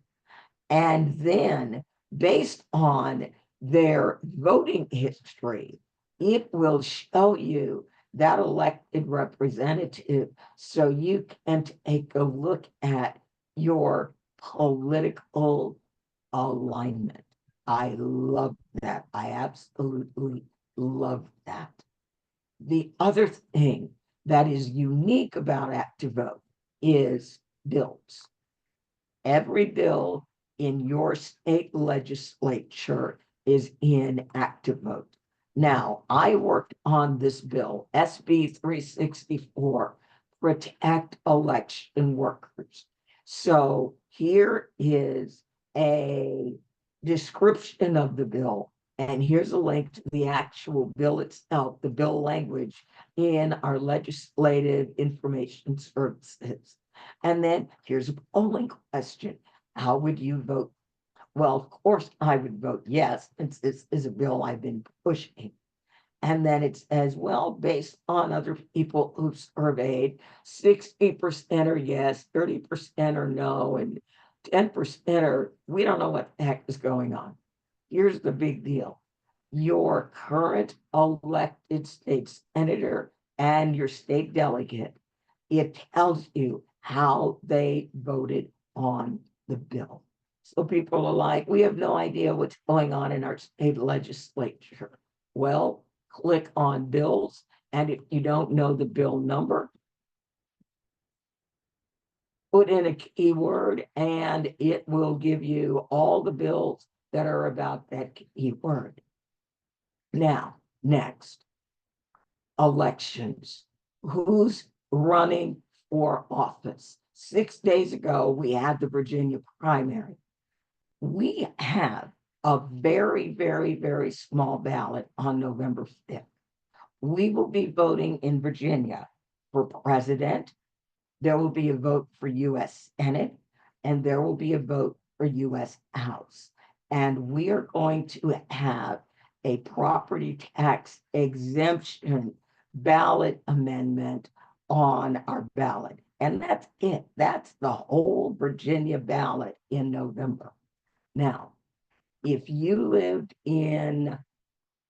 And then, based on their voting history, it will show you that elected representative so you can take a look at your political alignment. I love that. I absolutely love that. The other thing that is unique about ActiVote is bills. Every bill in your state legislature is in active vote. Now, I worked on this bill, SB 364, Protect Election Workers. So here is a description of the bill, and here's a link to the actual bill itself, the bill language in our legislative information services. And then here's a polling question. How would you vote? Well, of course, I would vote yes, since this is a bill I've been pushing. And then it says, well, based on other people who've surveyed, 60% are yes, 30% are no, and 10% are, we don't know what the heck is going on. Here's the big deal. Your current elected state senator and your state delegate, it tells you how they voted on the bill. So people are like, we have no idea what's going on in our state legislature. Well, click on bills, and if you don't know the bill number, put in a keyword and it will give you all the bills that are about that keyword. Now, next, elections. Who's running for office? 6 days ago, we had the Virginia primary. We have a very, very, very small ballot on November 5th. We will be voting in Virginia for president. There will be a vote for US Senate, and there will be a vote for US House. And we are going to have a property tax exemption ballot amendment on our ballot. And that's it. That's the whole Virginia ballot in November. Now, if you lived in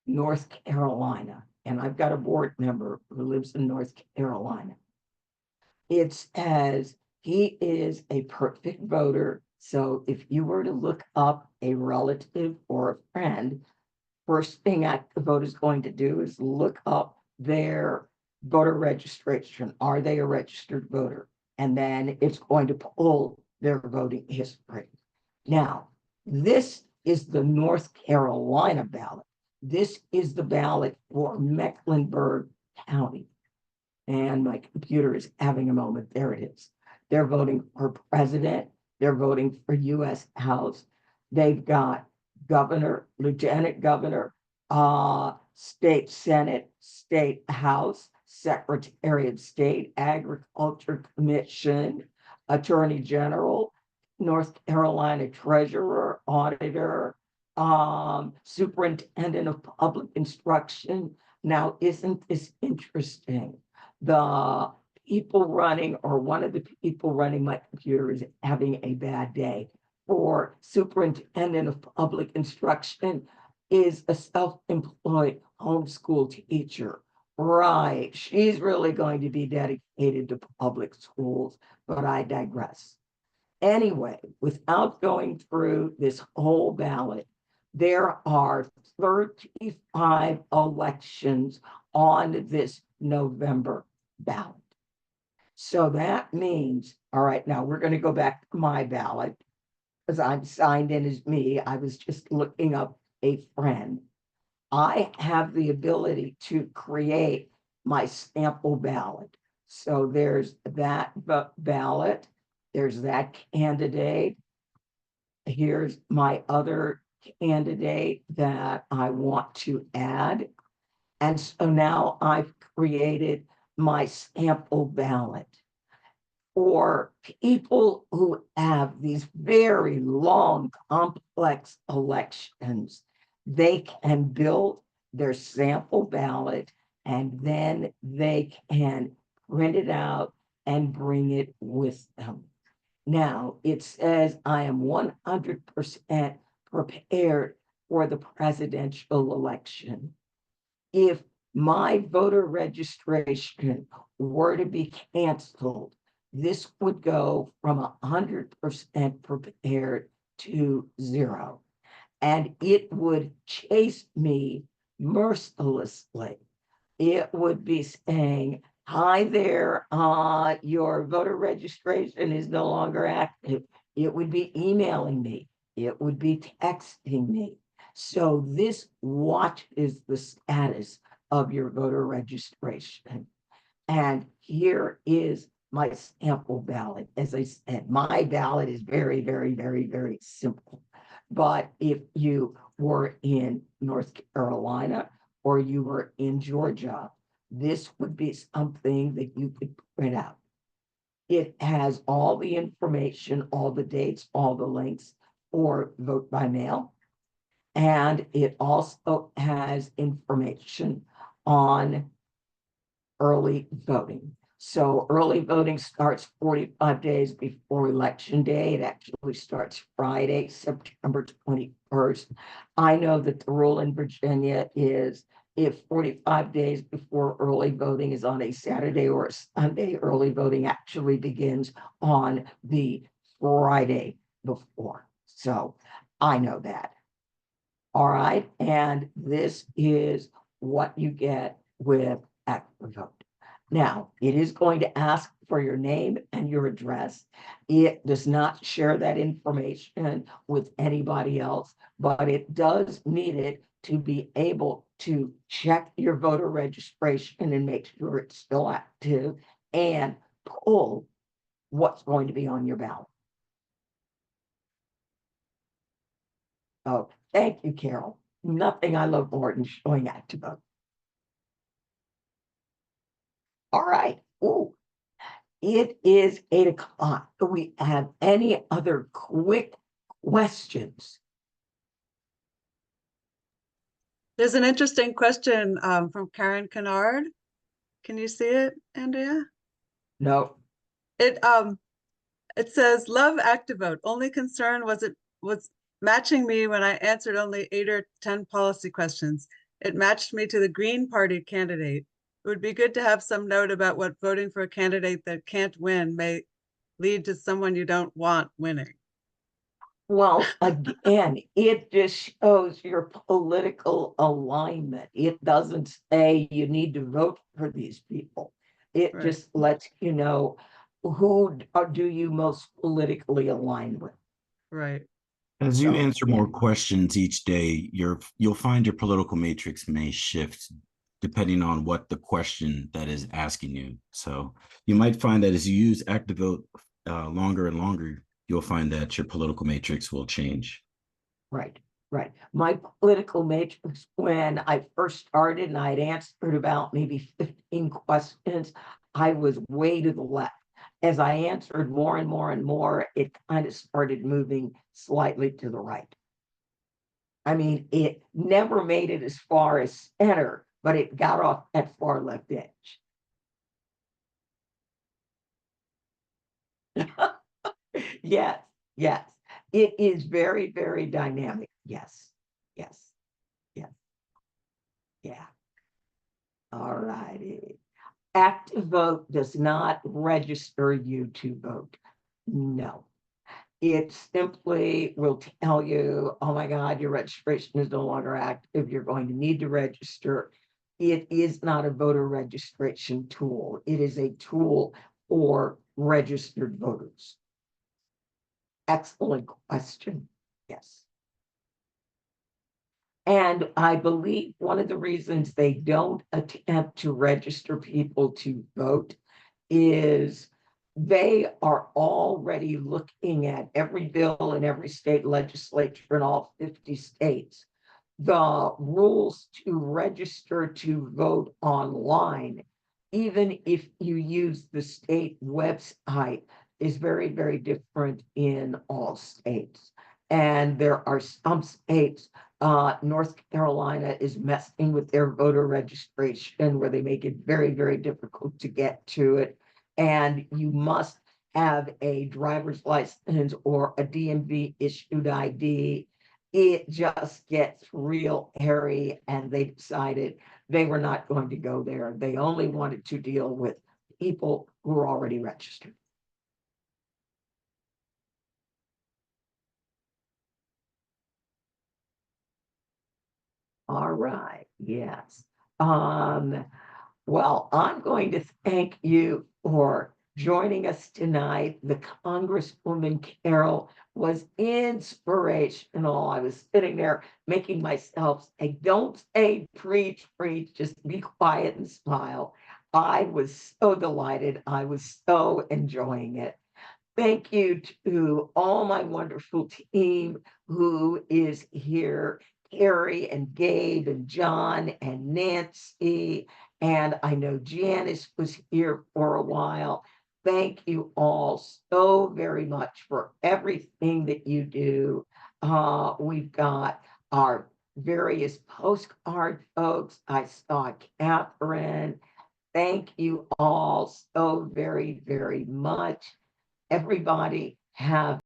North Carolina, and I've got a board member who lives in North Carolina, it says he is a perfect voter. So if you were to look up a relative or a friend, first thing Active Vote is going to do is look up their voter registration. Are they a registered voter? And then it's going to pull their voting history. Now, this is the North Carolina ballot. This is the ballot for Mecklenburg County. And my computer is having a moment. There it is. They're voting for president. They're voting for US House. They've got governor, lieutenant governor, state Senate, state House, Secretary of State, Agriculture Commission, Attorney General, North Carolina Treasurer, Auditor, Superintendent of Public Instruction. Now, isn't this interesting? The people running, or one of the people running my computer, is having a bad day. For Superintendent of Public Instruction is a self-employed homeschool teacher. Right, she's really going to be dedicated to public schools, but I digress. Anyway, without going through this whole ballot, there are 35 elections on this November ballot. So that means, all right, now we're going to go back to my ballot because I'm signed in as me. I was just looking up a friend. I have the ability to create my sample ballot. So there's that ballot. There's that candidate. Here's my other candidate that I want to add. And so now I've created my sample ballot. For people who have these very long, complex elections, they can build their sample ballot and then they can print it out and bring it with them. Now, it says I am 100% prepared for the presidential election. If my voter registration were to be canceled, this would go from 100% prepared to 0. And it would chase me mercilessly. It would be saying, hi there, your voter registration is no longer active. It would be emailing me. It would be texting me. So this watches the status of your voter registration. And here is my sample ballot. As I said, my ballot is very, very, very, very simple. But if you were in North Carolina or you were in Georgia, this would be something that you could print out. It has all the information, all the dates, all the links for vote by mail. And it also has information on early voting. So early voting starts 45 days before election day. It actually starts Friday, September 21st. I know that the rule in Virginia is if 45 days before early voting is on a Saturday or a Sunday, early voting actually begins on the Friday before. So I know that. All right. And this is what you get with Active Vote. Now, it is going to ask for your name and your address. It does not share that information with anybody else, but it does need it to be able to check your voter registration and make sure it's still active and pull what's going to be on your ballot. Oh, thank you, Carol. Nothing I love more than showing Active Vote. All right. Ooh, it is 8 o'clock. Do we have any other quick questions? There's an interesting question from Karen Kennard. Can you see it, Andrea? No. It says, love ActiveVote. Only concern was matching me when I answered only 8 or 10 policy questions. It matched me to the Green Party candidate. It would be good to have some note about what voting for a candidate that can't win may lead to someone you don't want winning. Well, again, it just shows your political alignment. It doesn't say you need to vote for these people. It Right. just lets you know who do you most politically align with. Right. As you So, answer yeah. more questions each day, you'll find your political matrix may shift depending on what the question that is asking you. So you might find that as you use ActiveVote longer and longer, you'll find that your political matrix will change. Right, right. My political matrix, when I first started and I'd answered about maybe 15 questions, I was way to the left. As I answered more and more and more, it kind of started moving slightly to the right. I mean, it never made it as far as center, but it got off at far left edge. Yes, yes. It is very, very dynamic. Yes, yes, yes, yeah. All righty. Active Vote does not register you to vote. No. It simply will tell you, oh my God, your registration is no longer active. You're going to need to register. It is not a voter registration tool. It is a tool for registered voters. Excellent question. Yes. And I believe one of the reasons they don't attempt to register people to vote is they are already looking at every bill in every state legislature in all 50 states. The rules to register to vote online, even if you use the state website, is very, very different in all states. And there are some states, North Carolina is messing with their voter registration where they make it very, very difficult to get to it. And you must have a driver's license or a DMV issued ID. It just gets real hairy, and they decided they were not going to go there. They only wanted to deal with people who were already registered. All right, yes. Well, I'm going to thank you for joining us tonight. The Congresswoman Carol was inspirational. I was sitting there making myself say, don't say preach, preach, just be quiet and smile. I was so delighted. I was so enjoying it. Thank you to all my wonderful team who is here, Carrie and Gabe and John and Nancy. And I know Janice was here for a while. Thank you all so very much for everything that you do. We've got our various postcard folks. I saw Catherine. Thank you all so very, very much. Everybody have